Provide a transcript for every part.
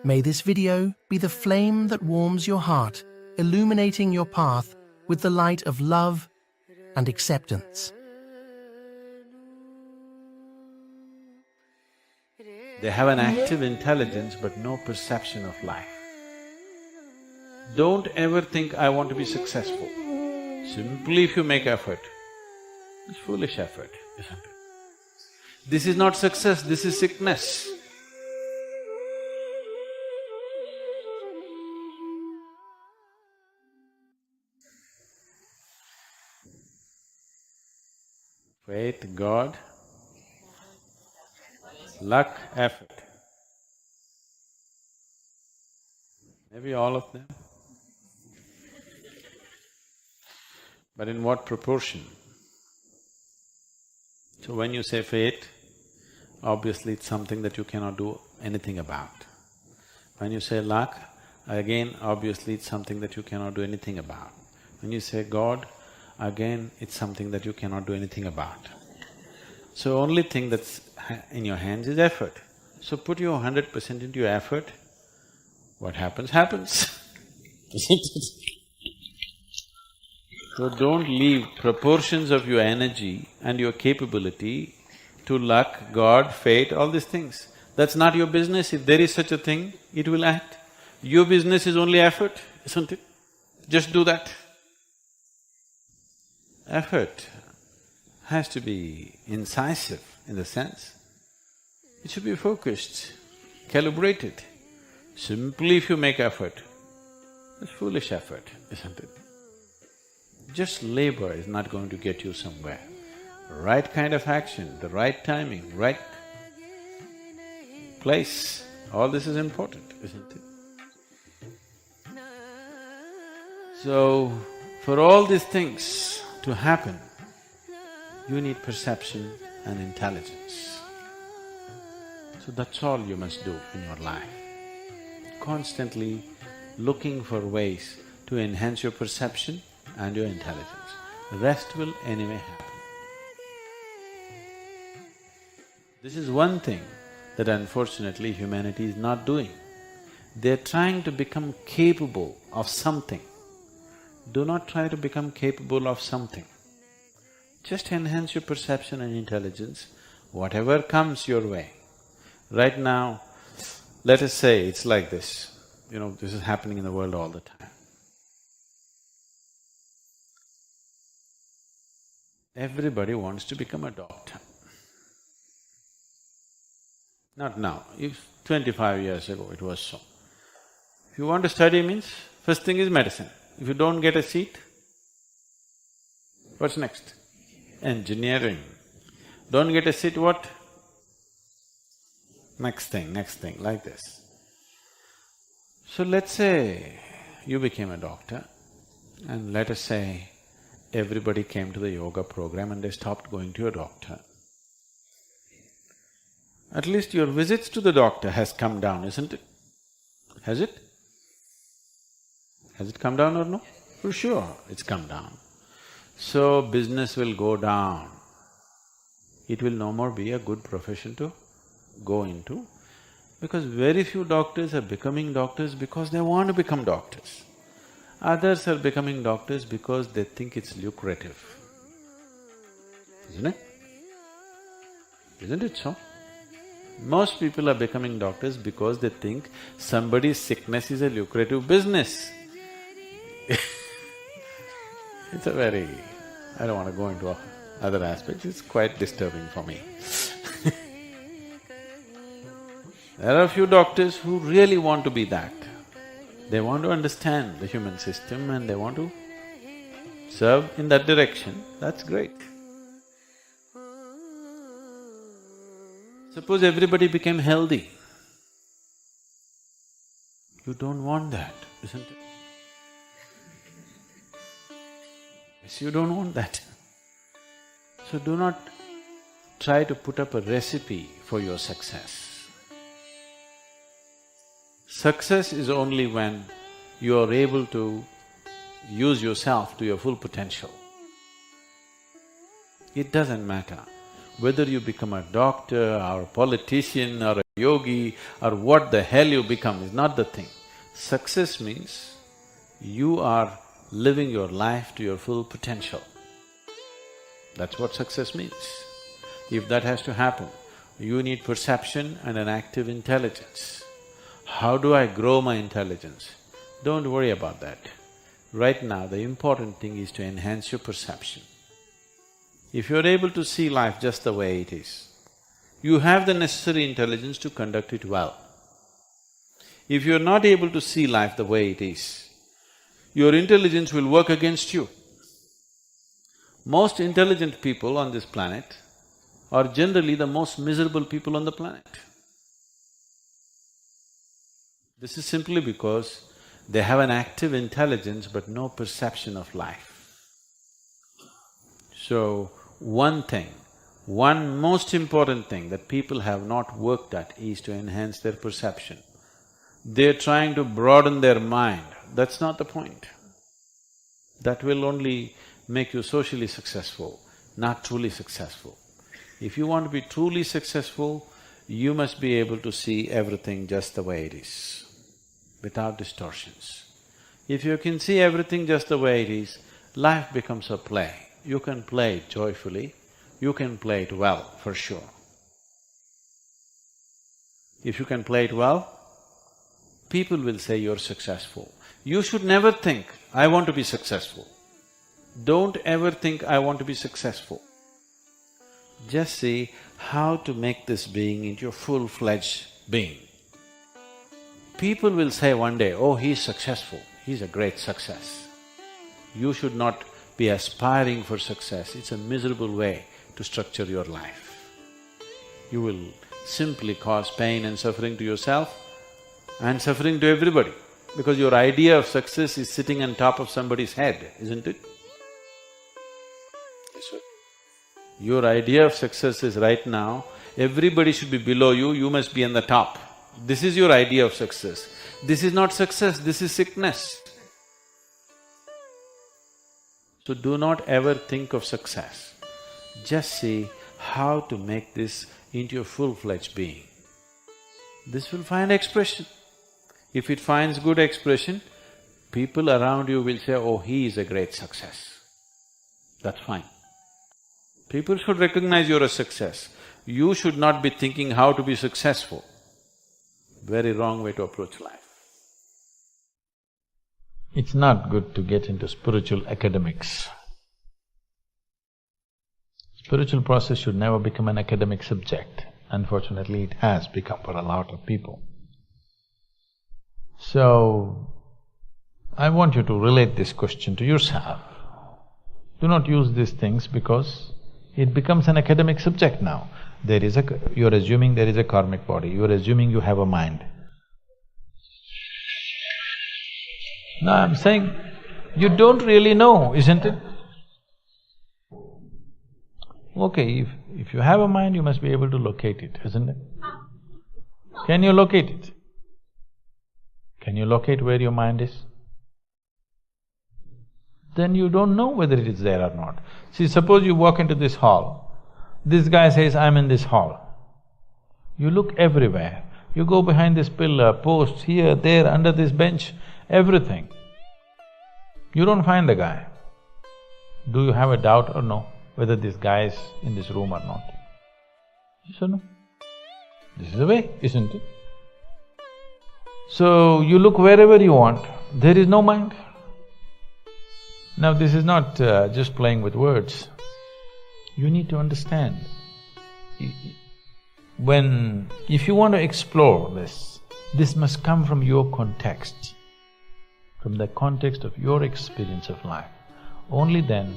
May this video be the flame that warms your heart, illuminating your path with the light of love and acceptance. They have an active intelligence but no perception of life. Don't ever think, I want to be successful. Simply if you make effort, it's foolish effort, isn't it? This is not success, this is sickness. Faith, God, luck, effort. Maybe all of them. But in what proportion? So when you say fate, obviously it's something that you cannot do anything about. When you say luck, again obviously it's something that you cannot do anything about. When you say God, again it's something that you cannot do anything about. So only thing that's in your hands is effort. So put your 100% into your effort, what happens, happens. So don't leave proportions of your energy and your capability to luck, God, fate, all these things. That's not your business. If there is such a thing, it will act. Your business is only effort, isn't it? Just do that. Effort has to be incisive in the sense, it should be focused, calibrated. Simply if you make effort, it's foolish effort, isn't it? Just labor is not going to get you somewhere. Right kind of action, the right timing, right place, all this is important, isn't it? So, for all these things to happen, you need perception and intelligence. So that's all you must do in your life. Constantly looking for ways to enhance your perception and your intelligence. The rest will anyway happen. This is one thing that unfortunately humanity is not doing. They're trying to become capable of something. Do not try to become capable of something. Just enhance your perception and intelligence, whatever comes your way. Right now, let us say it's like this, this is happening in the world all the time. Everybody wants to become a doctor. Not now, if 25 years ago it was so. If you want to study means, first thing is medicine. If you don't get a seat, what's next? Engineering. Don't get a seat, what? Next thing, like this. So let's say you became a doctor and let us say everybody came to the yoga program and they stopped going to a doctor. At least your visits to the doctor has come down, isn't it? Has it? Has it come down or no? For sure, it's come down. So business will go down. It will no more be a good profession to go into, because very few doctors are becoming doctors because they want to become doctors. Others are becoming doctors because they think it's lucrative, isn't it? Isn't it so? Most people are becoming doctors because they think somebody's sickness is a lucrative business. It's a very… I don't want to go into other aspects, it's quite disturbing for me. There are a few doctors who really want to be that. They want to understand the human system and they want to serve in that direction, that's great. Suppose everybody became healthy. You don't want that, isn't it? Yes, you don't want that. So do not try to put up a recipe for your success. Success is only when you are able to use yourself to your full potential. It doesn't matter Whether you become a doctor or a politician or a yogi or what the hell you become is not the thing. Success means you are living your life to your full potential. That's what success means. If that has to happen, you need perception and an active intelligence. How do I grow my intelligence? Don't worry about that. Right now, the important thing is to enhance your perception. If you're able to see life just the way it is, you have the necessary intelligence to conduct it well. If you're not able to see life the way it is, your intelligence will work against you. Most intelligent people on this planet are generally the most miserable people on the planet. This is simply because they have an active intelligence but no perception of life. So, one most important thing that people have not worked at is to enhance their perception. They're trying to broaden their mind, that's not the point. That will only make you socially successful, not truly successful. If you want to be truly successful, you must be able to see everything just the way it is, without distortions. If you can see everything just the way it is, life becomes a play. You can play it joyfully, you can play it well, for sure. If you can play it well, people will say you're successful. You should never think, I want to be successful. Don't ever think, I want to be successful. Just see how to make this being into a full-fledged being. People will say one day, oh, he's successful, he's a great success. You should not be aspiring for success, it's a miserable way to structure your life. You will simply cause pain and suffering to yourself and suffering to everybody, because your idea of success is sitting on top of somebody's head, isn't it? Yes, sir. Your idea of success is right now, everybody should be below you, you must be on the top. This is your idea of success. This is not success, this is sickness. So do not ever think of success. Just see how to make this into a full-fledged being. This will find expression. If it finds good expression, people around you will say, oh, he is a great success. That's fine. People should recognize you're a success. You should not be thinking how to be successful. Very wrong way to approach life. It's not good to get into spiritual academics. Spiritual process should never become an academic subject. Unfortunately, it has become for a lot of people. So, I want you to relate this question to yourself. Do not use these things because it becomes an academic subject now. You're assuming there is a karmic body, you're assuming you have a mind. No, I'm saying, you don't really know, isn't it? Okay, if you have a mind, you must be able to locate it, isn't it? Can you locate it? Can you locate where your mind is? Then you don't know whether it is there or not. See, suppose you walk into this hall, this guy says, I'm in this hall. You look everywhere, you go behind this pillar, post, here, there, under this bench, everything. You don't find the guy. Do you have a doubt or no, whether this guy is in this room or not? Yes or no? This is the way, isn't it? So, you look wherever you want, there is no mind. Now, this is not just playing with words. You need to understand. If you want to explore this must come from your context, from the context of your experience of life. Only then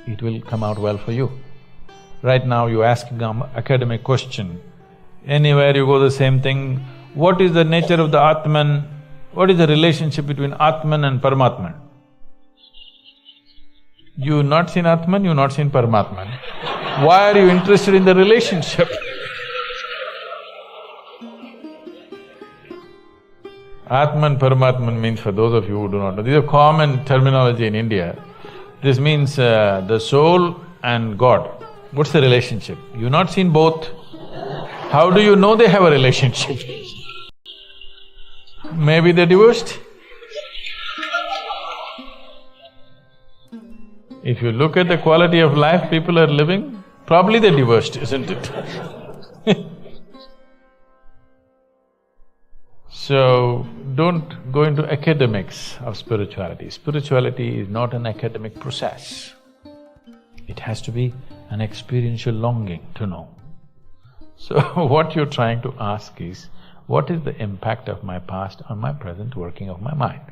it will come out well for you. Right now you're asking an academic question, anywhere you go the same thing, what is the nature of the Atman? What is the relationship between Atman and Paramatman? You've not seen Atman, you've not seen Paramatman. Why are you interested in the relationship? Atman, Paramatman means, for those of you who do not know, this is a common terminology in India. This means the soul and God. What's the relationship? You've not seen both. How do you know they have a relationship? Maybe they're divorced. If you look at the quality of life people are living, probably they're divorced, isn't it? So, don't go into academics of spirituality. Spirituality is not an academic process. It has to be an experiential longing to know. So, what you're trying to ask is, what is the impact of my past on my present working of my mind?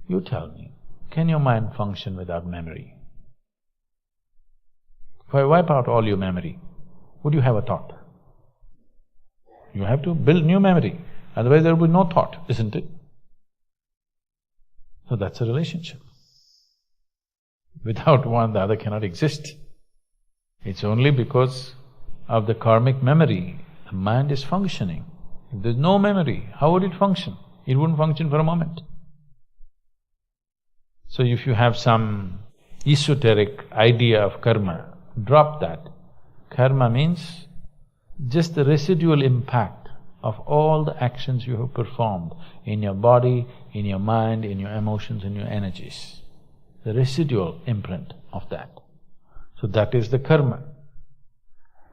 You tell me, can your mind function without memory? If I wipe out all your memory, would you have a thought? You have to build new memory, otherwise there will be no thought, isn't it? So that's a relationship. Without one, the other cannot exist. It's only because of the karmic memory, the mind is functioning. If there's no memory, how would it function? It wouldn't function for a moment. So if you have some esoteric idea of karma, drop that. Karma means just the residual impact of all the actions you have performed in your body, in your mind, in your emotions, in your energies. The residual imprint of that. So that is the karma.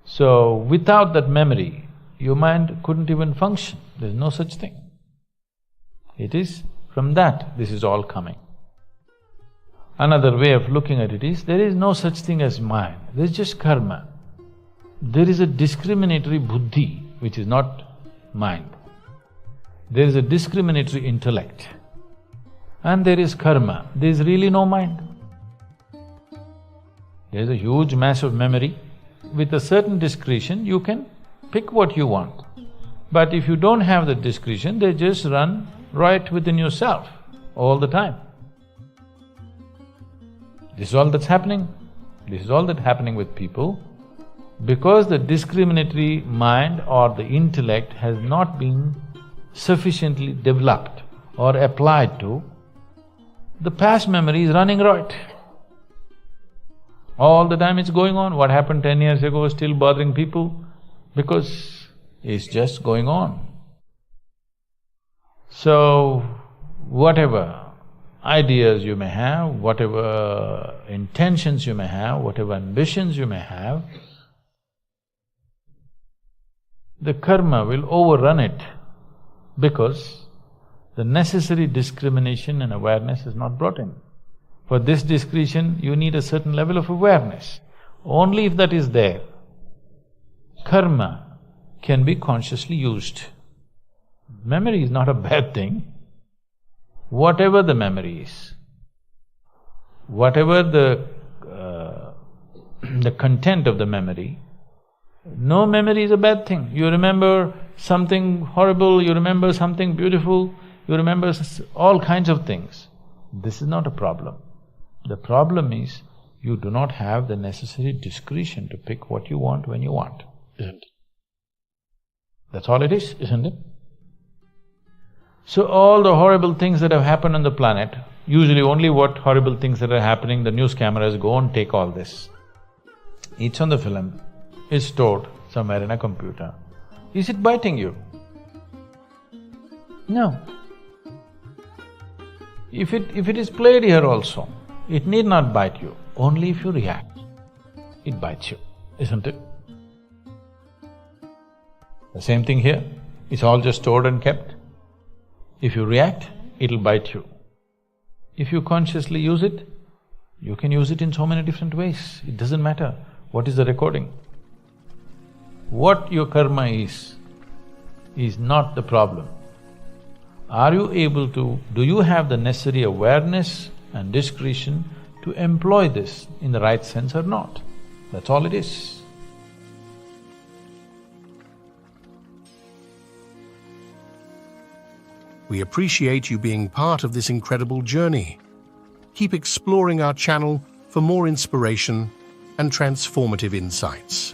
So without that memory, your mind couldn't even function. There's no such thing. It is from that this is all coming. Another way of looking at it is, there is no such thing as mind, there's just karma. There is a discriminatory buddhi, which is not mind. There is a discriminatory intellect. And there is karma, there is really no mind. There is a huge mass of memory. With a certain discretion, you can pick what you want. But if you don't have the discretion, they just run right within yourself all the time. This is all that's happening. This is all that's happening with people because the discriminatory mind or the intellect has not been sufficiently developed or applied to, the past memory is running right. All the time it's going on. What happened 10 years ago is still bothering people because it's just going on. So, whatever ideas you may have, whatever intentions you may have, whatever ambitions you may have, the karma will overrun it because the necessary discrimination and awareness is not brought in. For this discretion, you need a certain level of awareness. Only if that is there, karma can be consciously used. Memory is not a bad thing. Whatever the memory is, whatever the content of the memory, no memory is a bad thing. You remember something horrible, you remember something beautiful, you remember all kinds of things. This is not a problem. The problem is you do not have the necessary discretion to pick what you want when you want, isn't it? That's all it is, isn't it? So all the horrible things that have happened on the planet, usually only what horrible things that are happening, the news cameras go and take all this. It's on the film, it's stored somewhere in a computer. Is it biting you? No. If it is played here also, it need not bite you, only if you react, it bites you, isn't it? The same thing here, it's all just stored and kept. If you react, it'll bite you. If you consciously use it, you can use it in so many different ways. It doesn't matter what is the recording. What your karma is not the problem. Are you able to… do you have the necessary awareness and discretion to employ this in the right sense or not? That's all it is. We appreciate you being part of this incredible journey. Keep exploring our channel for more inspiration and transformative insights.